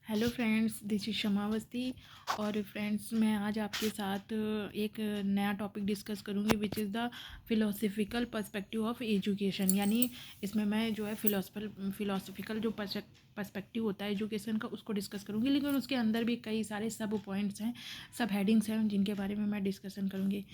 Hello friends, this is Shamavasti. और friends, मैं आज आपके साथ एक नया टॉपिक डिस्कस करूँगी विच is the philosophical perspective of education. यानी इसमें मैं जो है फ़िलोसफिकल जो पर्सपेक्टिव होता है एजुकेशन का, उसको डिस्कस करूँगी। लेकिन उसके अंदर भी कई सारे सब पॉइंट्स हैं, सब हेडिंग्स हैं, जिनके बारे में मैं डिस्कशन करूँगी।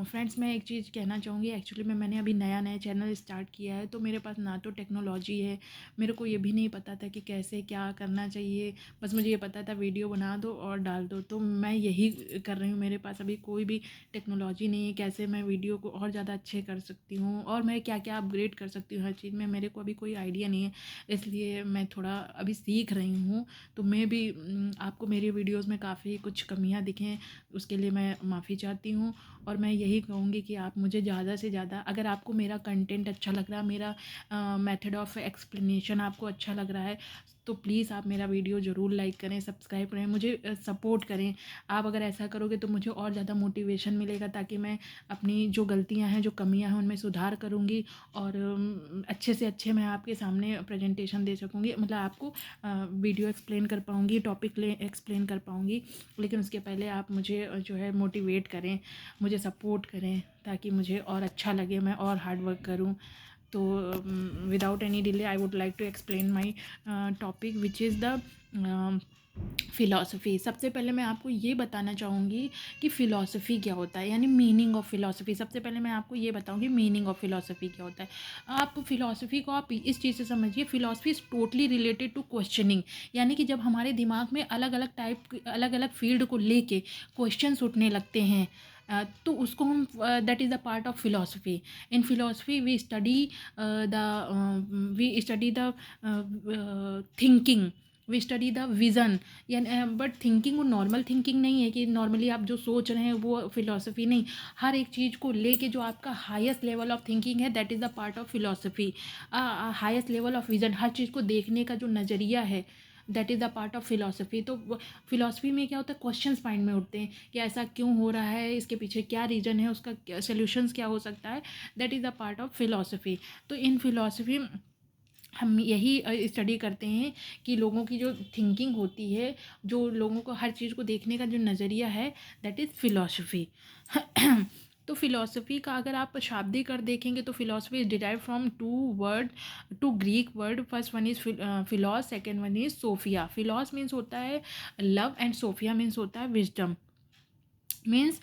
फ्रेंड्स, मैं एक चीज़ कहना चाहूँगी। एक्चुअली मैंने अभी नया चैनल स्टार्ट किया है, तो मेरे पास ना तो टेक्नोलॉजी है, मेरे को ये भी नहीं पता था कि कैसे क्या करना चाहिए। बस मुझे ये पता था वीडियो बना दो और डाल दो, तो मैं यही कर रही हूँ। मेरे पास अभी कोई भी टेक्नोलॉजी नहीं है, कैसे मैं वीडियो को और ज़्यादा अच्छे कर सकती हूँ और मैं क्या क्या अपग्रेड कर सकती हूँ हर चीज़ में, मेरे को अभी कोई आइडिया नहीं है। इसलिए मैं थोड़ा अभी सीख रही हूँ। तो मैं भी आपको मेरी वीडियोज़ में काफ़ी कुछ कमियाँ दिखें, उसके लिए मैं माफ़ी चाहती हूँ। और मैं यही कहूँगी कि आप मुझे ज़्यादा से ज़्यादा, अगर आपको मेरा कंटेंट अच्छा लग रहा है, मेरा मेथड ऑफ एक्सप्लेनेशन आपको अच्छा लग रहा है, तो प्लीज़ आप मेरा वीडियो ज़रूर लाइक करें, सब्सक्राइब करें, मुझे सपोर्ट करें। आप अगर ऐसा करोगे तो मुझे और ज़्यादा मोटिवेशन मिलेगा, ताकि मैं अपनी जो गलतियां हैं, जो कमियां हैं, उनमें सुधार करूँगी और अच्छे से अच्छे मैं आपके सामने प्रेजेंटेशन दे सकूँगी, मतलब आपको वीडियो एक्सप्लेन कर पाऊँगी, टॉपिक एक्सप्लेन कर पाऊँगी। लेकिन उसके पहले आप मुझे जो है मोटिवेट करें, मुझे सपोर्ट करें, ताकि मुझे और अच्छा लगे, मैं और हार्ड वर्क करूँ। तो without any delay I would like to explain my topic which is the philosophy. सबसे पहले मैं आपको ये बताना चाहूँगी कि फ़िलॉसफ़ी क्या होता है, यानी मीनिंग ऑफ फ़िलॉसफ़ी। सबसे पहले मैं आपको ये बताऊँगी मीनिंग ऑफ फ़िलॉसफ़ी क्या होता है। आप फ़िलॉसफ़ी को आप इस चीज़ से समझिए, philosophy is totally related to questioning. यानी कि जब हमारे दिमाग में अलग अलग फील्ड को लेके क्वेश्चंस उठने लगते हैं, तो उसको हम that is the part of philosophy. In philosophy we study the thinking, we study the vision. यानी बट थिंकिंग वो नॉर्मल थिंकिंग नहीं है कि नॉर्मली आप जो सोच रहे हैं वो फ़िलॉसफ़ी नहीं। हर एक चीज़ को लेके जो आपका हाईएस्ट लेवल ऑफ थिंकिंग है, that is the part of philosophy. Highest level of vision, हर चीज़ को देखने का जो नज़रिया है, that is the part of philosophy. तो फ़िलॉसफ़ी में क्या होता है, क्वेश्चंस माइंड में उठते हैं कि ऐसा क्यों हो रहा है, इसके पीछे क्या रीज़न है, उसका क्या सॉल्यूशंस क्या हो सकता है। That is the part of philosophy. तो इन फ़िलॉसफ़ी हम यही स्टडी करते हैं कि लोगों की जो थिंकिंग होती है, जो लोगों को हर चीज़ को देखने का जो नज़रिया है, दैट इज़ फ़िलॉसफ़ी। तो फ़िलॉसफ़ी का अगर आप शाब्दिक अर्थ देखेंगे तो philosophy is derived from two Greek word. First one is philos, second one is sophia. Philos means होता है लव एंड सोफिया मीन्स होता है wisdom. Means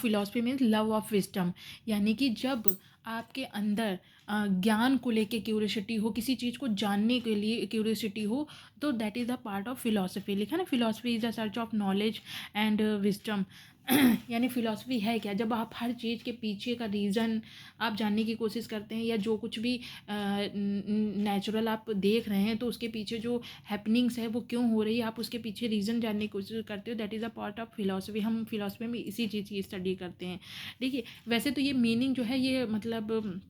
philosophy means love of wisdom. यानी कि जब आपके अंदर ज्ञान को लेके क्यूरियोसिटी हो, किसी चीज़ को जानने के लिए क्यूरियोसिटी हो, तो that is the part of philosophy. लिखा ना, philosophy is the search of knowledge and wisdom. यानी फिलॉसफी है क्या, जब आप हर चीज़ के पीछे का रीज़न आप जानने की कोशिश करते हैं, या जो कुछ भी नेचुरल आप देख रहे हैं तो उसके पीछे जो हैपनिंग्स है वो क्यों हो रही है, आप उसके पीछे रीज़न जानने की कोशिश करते हो। That is a part of philosophy. हम फिलॉसफी में इसी चीज़ की स्टडी करते हैं। देखिए, वैसे तो ये मीनिंग जो है, ये मतलब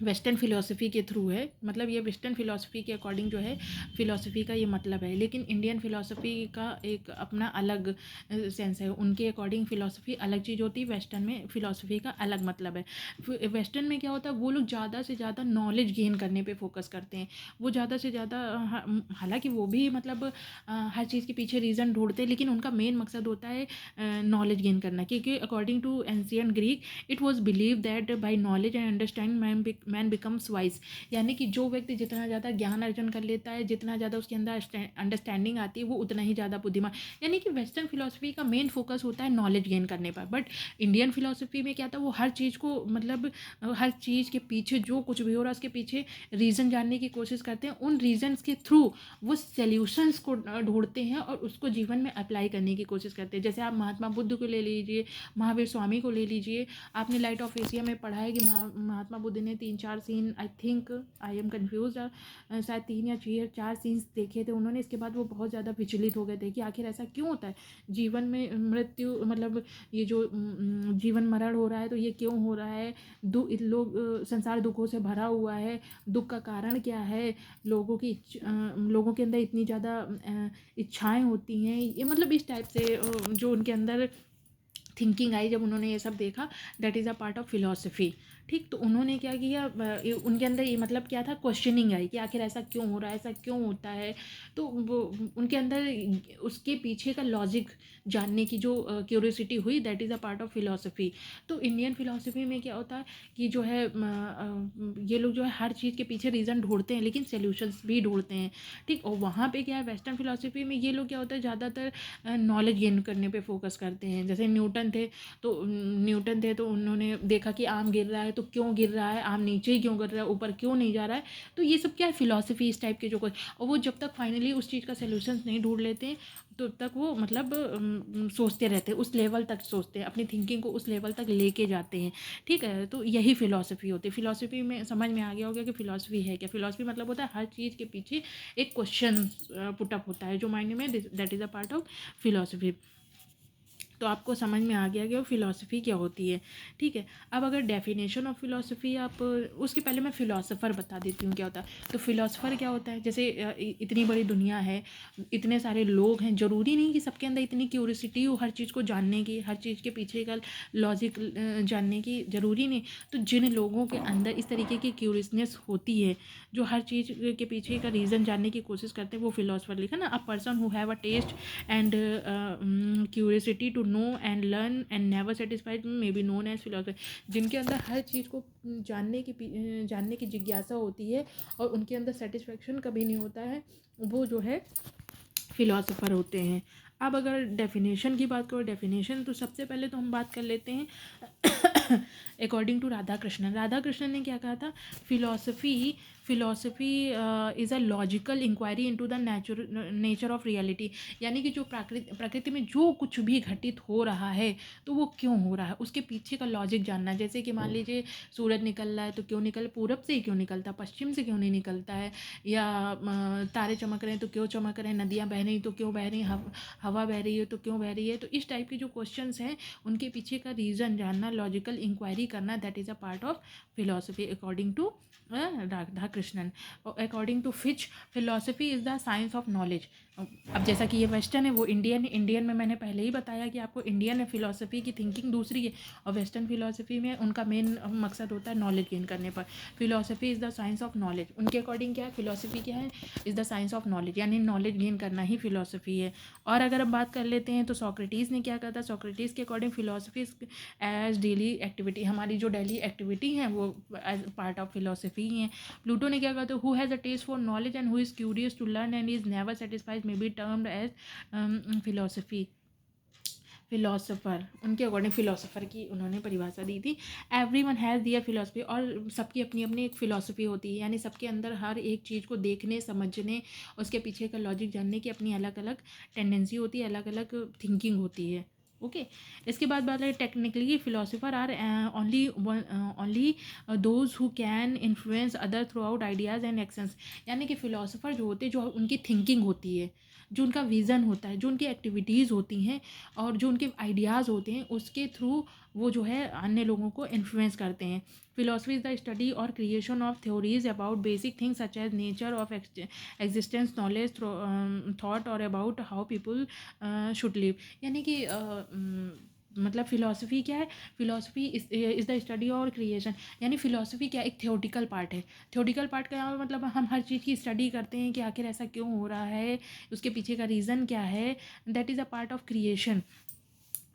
वेस्टर्न फ़िलॉसफ़ी के थ्रू है, मतलब ये वेस्टर्न फ़िलॉसफ़ी के अकॉर्डिंग जो है फ़िलॉसफ़ी का ये मतलब है। लेकिन इंडियन फ़िलॉसफ़ी का एक अपना अलग सेंस है। उनके अकॉर्डिंग फ़िलॉसफ़ी अलग चीज़ होती है, वेस्टर्न में फ़िलॉसफ़ी का अलग मतलब है। वेस्टर्न में क्या होता है, वो लोग ज़्यादा से ज़्यादा नॉलेज गेन करने पे फोकस करते हैं। वो ज़्यादा से ज़्यादा, हालांकि वो भी मतलब हर चीज़ के पीछे रीज़न ढूंढते हैं, लेकिन उनका मेन मकसद होता है नॉलेज गेन करना। क्योंकि according to ancient Greek, it was believe that by knowledge and understand man becomes wise. यानी कि जो व्यक्ति जितना ज़्यादा ज्ञान अर्जन कर लेता है, जितना ज़्यादा उसके अंदर अंडरस्टैंडिंग आती है, वो उतना ही ज़्यादा बुद्धिमान। यानी कि वेस्टर्न फिलॉसफी का मेन फोकस होता है नॉलेज गेन करने पर। बट इंडियन फिलॉसफी में क्या था, वो हर चीज़ को मतलब हर चीज़ के पीछे जो कुछ भी हो रहा है उसके पीछे रीज़न जानने की कोशिश करते हैं। उन रीजन्स के थ्रू वो सल्यूशंस को ढूंढते हैं और उसको जीवन में अप्लाई करने की कोशिश करते हैं। जैसे आप महात्मा बुद्ध को ले लीजिए, महावीर स्वामी को ले लीजिए। आपने लाइट ऑफ एशिया में पढ़ा है कि महात्मा बुद्ध ने 3-4 scene, I think, I am confuse, शायद 3 या 4 सीन्स देखे थे उन्होंने। इसके बाद वो बहुत ज़्यादा विचलित हो गए थे कि आखिर ऐसा क्यों होता है, जीवन में मृत्यु, मतलब ये जो जीवन मरण हो रहा है तो ये क्यों हो रहा है, लोग संसार दुखों से भरा हुआ है, दुख का कारण क्या है, लोगों के अंदर इतनी ज़्यादा इच्छाएं होती हैं, ये मतलब इस टाइप से जो उनके अंदर थिंकिंग आई जब उन्होंने ये सब देखा। That is a part of philosophy. ठीक, तो उन्होंने क्या किया, उनके अंदर ये मतलब क्या था, क्वेश्चनिंग आई कि आखिर ऐसा क्यों हो रहा है, ऐसा क्यों होता है। तो वो उनके अंदर उसके पीछे का लॉजिक जानने की जो क्यूरियोसिटी हुई, that is a part of philosophy. तो इंडियन फिलॉसफी में क्या होता है कि जो है ये लोग जो है हर चीज़ के पीछे रीज़न ढूंढते हैं, लेकिन सॉल्यूशंस भी ढूंढते हैं। ठीक, और वहाँ पे क्या है, वेस्टर्न फिलॉसफी में ये लोग क्या होता है, ज़्यादातर नॉलेज गेन करने पे फोकस करते हैं। जैसे न्यूटन थे तो उन्होंने देखा कि आम गिर रहा है तो क्यों गिर रहा है, आम नीचे ही क्यों गिर रहा है, ऊपर क्यों नहीं जा रहा है। तो ये सब क्या है, फिलॉसफी इस टाइप के जो कुछ, और वो जब तक फाइनली उस चीज़ का सोल्यूशन नहीं ढूंढ लेते हैं तो तब तक वो मतलब सोचते रहते हैं, उस लेवल तक सोचते हैं, अपनी थिंकिंग को उस लेवल तक लेके जाते हैं। ठीक है, तो यही फिलॉसफी होती है। फिलॉसफी में समझ में आ गया होगा कि फिलॉसफी है क्या। फिलॉसफी मतलब होता है हर चीज़ के पीछे एक क्वेश्चन पुटअप होता है जो माइंड में, that is a part of philosophy. तो आपको समझ में आ गया कि वो फ़िलॉसफ़ी क्या होती है। ठीक है, अब अगर डेफिनेशन ऑफ फ़िलॉसफ़ी आप, उसके पहले मैं फ़िलॉसफ़र बता देती हूँ क्या होता है। तो फ़िलॉसफ़र क्या होता है, जैसे इतनी बड़ी दुनिया है, इतने सारे लोग हैं, ज़रूरी नहीं कि सबके अंदर इतनी क्यूरियोसिटी हो हर चीज़ को जानने की, हर चीज़ के पीछे का लॉजिक जानने की, ज़रूरी नहीं। तो जिन लोगों के अंदर इस तरीके की क्यूरियसनेस होती है, जो हर चीज़ के पीछे का रीज़न जानने की कोशिश करते हैं, वो फ़िलॉसफ़र लिखा ना। A person who have a taste and curiosity to know and learn and never satisfied may be known as philosopher। जिनके अंदर हर चीज़ को जानने की जिज्ञासा होती है और उनके अंदर सेटिस्फेक्शन कभी नहीं होता है, वो जो है फिलोसोफर होते हैं। अब अगर डेफिनेशन की बात करो, डेफिनेशन तो सबसे पहले तो हम बात कर लेते हैं अकॉर्डिंग टू राधा कृष्णन ने क्या कहा था, philosophy is a logical inquiry into the nature of reality. यानी कि जो प्रकृति में जो कुछ भी घटित हो रहा है तो वो क्यों हो रहा है, उसके पीछे का लॉजिक जानना। जैसे कि मान लीजिए सूरज निकल रहा है तो क्यों निकल, पूरब से ही क्यों निकलता, पश्चिम से क्यों नहीं निकलता है, या तारे चमक रहे हैं तो क्यों चमक रहे हैं, नदियाँ बह रही तो क्यों बह रही, हवा बह रही है तो क्यों बह रही है। तो इस टाइप के जो क्वेश्चंस हैं उनके पीछे का रीज़न जानना, लॉजिकल इंक्वायरी करना, that is a part of philosophy according to Radhakrishnan. According to Fichte philosophy is the science of knowledge. अब जैसा कि ये वेस्टर्न है, वो इंडियन है। इंडियन में मैंने पहले ही बताया कि आपको इंडियन फिलोसफी की थिंकिंग दूसरी है, और वेस्टर्न फिलोसफी में उनका मेन मकसद होता है नॉलेज गेन करने पर। Philosophy is the science of knowledge, उनके अकॉर्डिंग क्या है, फिलोसफी क्या है, is the science of knowledge, यानी नॉलेज गेन करना ही फिलोसफी है। और अगर हम बात कर लेते हैं तो सोक्रेटिस ने क्या कहा था, सोक्रेटिस के according philosophy as daily activity, हमारी जो डेली एक्टिविटी हैं वो एज पार्ट ऑफ फिलोसफी ही है। प्लूटो ने क्या कहा था, who has a taste for knowledge and who is curious to learn and is never satisfied may be termed as philosophy philosopher. उनके अकॉर्डिंग फिलोसोफर की उन्होंने परिभाषा दी थी। एवरीवन हैज़ दियर फिलोसफी, और सबकी अपनी अपनी एक फ़िलोसफी होती है, यानी सबके अंदर हर एक चीज़ को देखने, समझने, उसके पीछे का लॉजिक जानने की अपनी अलग अलग टेंडेंसी होती है, अलग अलग थिंकिंग होती है। ओके, इसके बाद बात है technically philosopher are only those who can influence other through out ideas and actions. यानी कि फ़िलोसोफर जो होते हैं, जो उनकी थिंकिंग होती है, जो उनका विज़न होता है, जो उनकी एक्टिविटीज़ होती हैं और जो उनके आइडियाज़ होते हैं, उसके थ्रू वो जो है अन्य लोगों को इन्फ्लुएंस करते हैं। फिलोसफी इज़ द स्टडी और creation of theories about basic things such as nature of existence, knowledge, thought और about how people should live. यानी कि मतलब फ़िलासफ़ी क्या है, फ़िलासफ़ी इज़ द स्टडी और क्रिएशन। यानी फ़िलासफ़ी क्या, एक थ्योरेटिकल पार्ट है। थ्योरेटिकल पार्ट का मतलब हम हर चीज़ की स्टडी करते हैं कि आखिर ऐसा क्यों हो रहा है, उसके पीछे का रीज़न क्या है, that is a part of creation.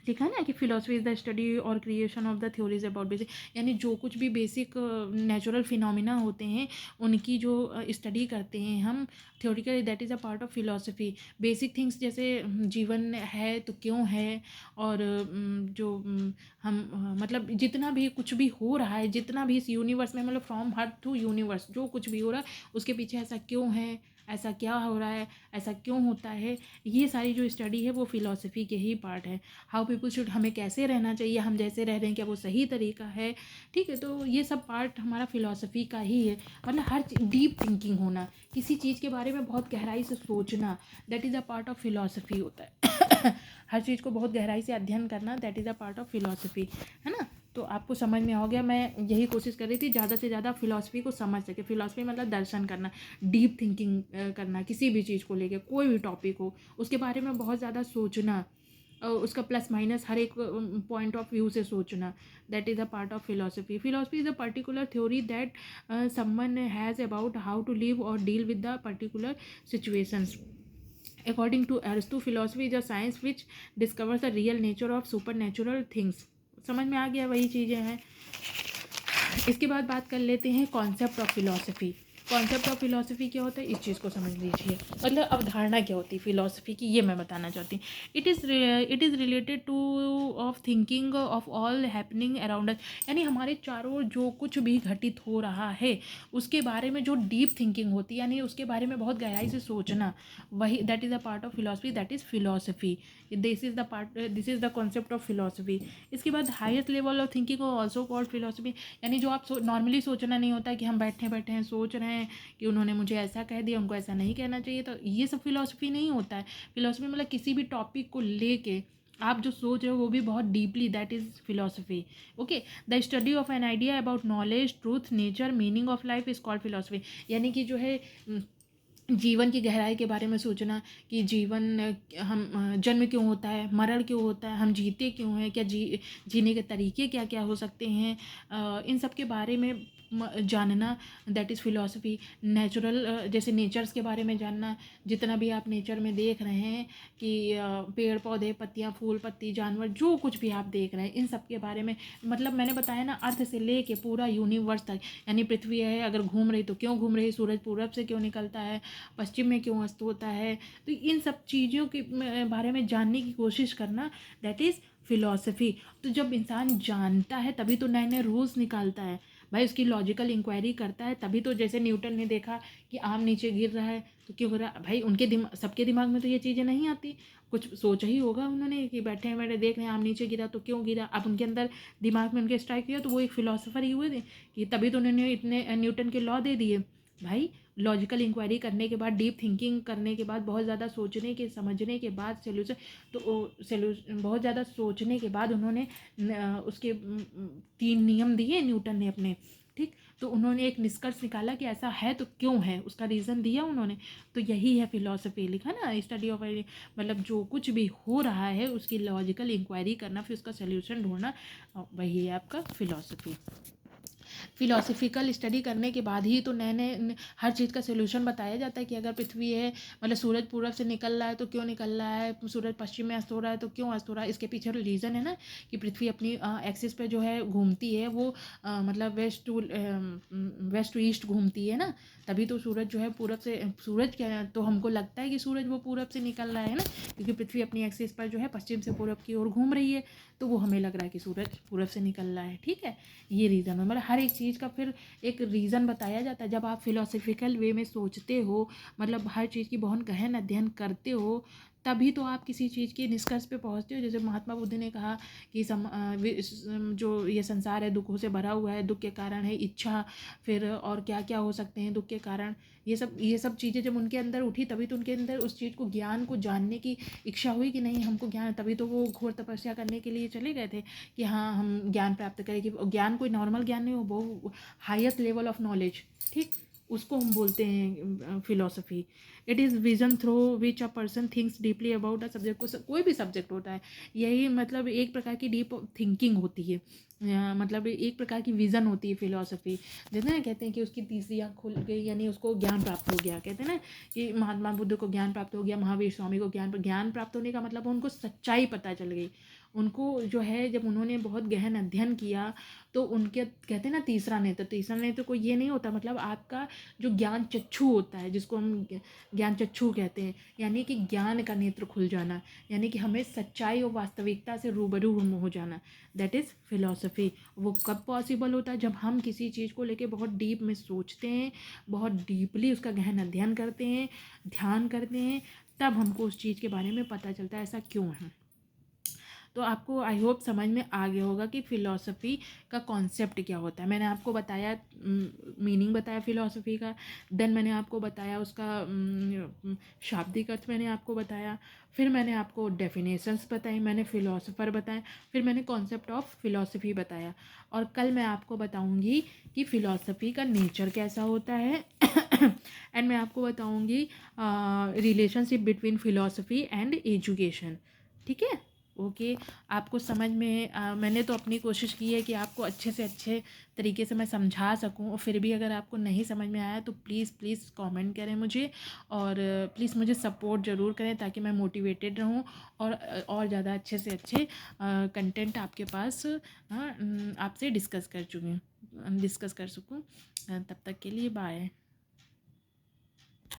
लिखा है ना कि फिलोसफी इज़ द स्टडी और creation of the theories about basic, यानी जो कुछ भी बेसिक नेचुरल फिनोमिना होते हैं उनकी जो स्टडी करते हैं हम theoretically, that is a part of philosophy. Basic things जैसे जीवन है तो क्यों है, और जो हम मतलब जितना भी कुछ भी हो रहा है, जितना भी इस यूनिवर्स में, मतलब फ्रॉम हर टू यूनिवर्स जो कुछ भी हो रहा है उसके पीछे ऐसा क्यों है, ऐसा क्या हो रहा है, ऐसा क्यों होता है, ये सारी जो स्टडी है वो फिलोसफी के ही पार्ट है। हाउ पीपल शुड, हमें कैसे रहना चाहिए, हम जैसे रह रहे हैं क्या वो सही तरीका है। ठीक है, तो ये सब पार्ट हमारा फिलोसफी का ही है। मतलब हर डीप थिंकिंग होना, किसी चीज़ के बारे में बहुत गहराई से सोचना, that is a part of philosophy होता है हर चीज़ को बहुत गहराई से अध्ययन करना, that is a part of philosophy, है ना। तो आपको समझ में हो गया, मैं यही कोशिश कर रही थी ज़्यादा से ज़्यादा फिलोसफी को समझ सके। फिलोसफी मतलब दर्शन करना, डीप थिंकिंग करना, किसी भी चीज़ को लेके, कोई भी टॉपिक हो उसके बारे में बहुत ज़्यादा सोचना, उसका प्लस माइनस हर एक पॉइंट ऑफ व्यू से सोचना, that is a part of philosophy. Philosophy is a particular theory that someone has about how to live और deal with the particular situations. According to Aristotle, philosophy is a science which discovers the real nature of supernatural things. समझ में आ गया, वही चीज़ें हैं. इसके बाद बात कर लेते हैं concept of philosophy. Concept of philosophy क्या होता है, इस चीज़ को समझ लीजिए. मतलब अवधारणा क्या होती है फिलॉसफी की, ये मैं बताना चाहती हूँ. It is related two of thinking of all happening around us. यानी हमारे चारों ओर जो कुछ भी घटित हो रहा है उसके बारे में जो डीप थिंकिंग होती है, यानी उसके बारे में बहुत गहराई से सोचना, वही that is a part of philosophy, that is philosophy. This is the concept of philosophy. इसके बाद highest level of thinking also called philosophy. यानी जो आप नॉर्मली सोचना नहीं होता कि हम बैठे बैठे हैं सोच रहे हैं कि उन्होंने मुझे ऐसा कह दिया, उनको ऐसा नहीं कहना चाहिए, तो ये सब फिलॉसफी नहीं होता है. फिलॉसफी मतलब किसी भी टॉपिक को लेके आप जो सोच रहे हो वो भी बहुत deeply, that is philosophy. Okay. The study of an idea about knowledge, truth, nature, meaning of life is called philosophy. यानी कि जो है जीवन की गहराई के बारे में सोचना कि जीवन हम जन्म क्यों होता है, मरण क्यों होता है, हम जीते क्यों हैं, क्या जीने के तरीके क्या क्या हो सकते हैं, इन सब के बारे में जानना, दैट इज़ फिलॉसफी. नेचुरल जैसे नेचर्स के बारे में जानना, जितना भी आप नेचर में देख रहे हैं कि पेड़ पौधे, पत्तियाँ, फूल पत्ती, जानवर, जो कुछ भी आप देख रहे हैं इन सब के बारे में. मतलब मैंने बताया ना, अर्थ से ले के पूरा यूनिवर्स तक. यानी पृथ्वी है अगर घूम रही तो क्यों घूम रही, सूरज पूरब से क्यों निकलता है, पश्चिम में क्यों अस्त होता है, तो इन सब चीज़ों के बारे में जानने की कोशिश करना, दैट इज़ फिलॉसफी. तो जब इंसान जानता है तभी तो नए नए रूल्स निकालता है भाई, उसकी लॉजिकल इंक्वायरी करता है तभी तो. जैसे न्यूटन ने देखा कि आम नीचे गिर रहा है तो क्यों गिरा भाई, उनके सबके दिमाग में तो ये चीज़ें नहीं आती. कुछ सोचा ही होगा उन्होंने कि बैठे बैठे देख रहे हैं आम नीचे गिरा तो क्यों गिरा. अब उनके अंदर दिमाग में उनके स्ट्राइक किया तो वो एक फिलोसोफर ही हुए थे कि तभी तो उन्होंने इतने न्यूटन के लॉ दे दिए. भाई लॉजिकल इंक्वायरी करने के बाद, डीप थिंकिंग करने के बाद, बहुत ज़्यादा सोचने के समझने के बाद सोल्यूशन, तो सोल्यूशन बहुत ज़्यादा सोचने के बाद उन्होंने उसके 3 नियम दिए न्यूटन ने अपने. ठीक. तो उन्होंने एक निष्कर्ष निकाला कि ऐसा है तो क्यों है, उसका रीज़न दिया उन्होंने. तो यही है फिलॉसफी. लिखा ना, स्टडी ऑफ, मतलब जो कुछ भी हो रहा है उसकी लॉजिकल इंक्वायरी करना, फिर उसका सोल्यूशन ढूंढना, वही है आपका फिलॉसफी. फिलोसफिकल स्टडी करने के बाद ही तो नए नए हर चीज़ का सोल्यूशन बताया जाता है कि अगर पृथ्वी है, मतलब सूरज पूरब से निकल रहा है तो क्यों निकल रहा है, सूरज पश्चिम में अस्त हो रहा है तो क्यों अस्त हो रहा है. इसके पीछे रीज़न है ना कि पृथ्वी अपनी एक्सिस पे जो है घूमती है, वो मतलब वेस्ट टू ईस्ट घूमती है ना, तभी तो सूरज जो है पूरब से, सूरज क्या तो हमको लगता है कि सूरज वो पूरब से निकल रहा है ना, क्योंकि पृथ्वी अपनी एक्सिस पर जो है पश्चिम से पूरब की ओर घूम रही है, तो वो हमें लग रहा है कि सूरज पूरब से निकल रहा है. ठीक है. ये रीज़न है, मतलब हर एक चीज़ का फिर एक रीज़न बताया जाता है. जब आप फिलोसफिकल वे में सोचते हो, मतलब हर चीज़ की बहुत गहन अध्ययन करते हो, तभी तो आप किसी चीज़ के निष्कर्ष पे पहुंचते हो. जैसे महात्मा बुद्ध ने कहा कि जो ये संसार है दुखों से भरा हुआ है, दुख के कारण है इच्छा, फिर और क्या क्या हो सकते हैं दुख के कारण. ये सब चीज़ें जब उनके अंदर उठी तभी तो उनके अंदर उस चीज़ को, ज्ञान को जानने की इच्छा हुई कि नहीं हमको ज्ञान, तभी तो वो घोर तपस्या करने के लिए चले गए थे कि हाँ हम ज्ञान प्राप्त करें. कि ज्ञान कोई नॉर्मल ज्ञान नहीं हो, वो हाईएस्ट लेवल ऑफ नॉलेज. ठीक. उसको हम बोलते हैं philosophy. It is vision through which a person thinks deeply about a subject. कोई भी सब्जेक्ट होता है, यही मतलब एक प्रकार की डीप थिंकिंग होती है, मतलब एक प्रकार की विज़न होती है फिलोसफी. जैसे ना कहते हैं कि उसकी तीसरी आँख खुल गई, यानी उसको ज्ञान प्राप्त हो गया. कहते हैं ना कि महात्मा बुद्ध को ज्ञान प्राप्त हो गया, महावीर स्वामी को ज्ञान प्राप्त होने का मतलब उनको सच्चाई पता चल गई. उनको जो है जब उन्होंने बहुत गहन अध्ययन किया तो उनके, कहते हैं ना तीसरा नेत्र को ये नहीं होता, मतलब आपका जो ज्ञान चक्षु होता है, जिसको हम ज्ञान चक्षु कहते हैं, यानी कि ज्ञान का नेत्र खुल जाना, यानी कि हमें सच्चाई और वास्तविकता से रूबरू हो जाना, दैट इज़ फिलॉसफी. वो कब पॉसिबल होता है, जब हम किसी चीज़ को लेके बहुत डीप में सोचते हैं, बहुत डीपली उसका गहन अध्ययन करते हैं, ध्यान करते हैं, तब हमको उस चीज़ के बारे में पता चलता है ऐसा क्यों है. तो आपको आई होप समझ में आ गया होगा कि फ़िलॉसफ़ी का कॉन्सेप्ट क्या होता है. मैंने आपको बताया, मीनिंग बताया फ़िलॉसफ़ी का, देन मैंने आपको बताया उसका शाब्दिक अर्थ मैंने आपको बताया, फिर मैंने आपको डेफिनेशंस बताई, मैंने फ़िलॉसफ़र बताए, फिर मैंने कॉन्सेप्ट ऑफ फ़िलॉसफ़ी बताया, और कल मैं आपको बताऊंगी कि फ़िलॉसफ़ी का नेचर कैसा होता है एंड मैं आपको बताऊंगी relationship between philosophy and education. ठीक है. ओके, आपको समझ में मैंने तो अपनी कोशिश की है कि आपको अच्छे से अच्छे तरीके से मैं समझा सकूं, और फिर भी अगर आपको नहीं समझ में आया तो प्लीज़ प्लीज़ कमेंट करें मुझे, और प्लीज़ मुझे सपोर्ट ज़रूर करें ताकि मैं मोटिवेटेड रहूं, और ज़्यादा अच्छे से अच्छे कंटेंट आपके पास आपसे डिस्कस कर सकूं। तब तक के लिए बाय।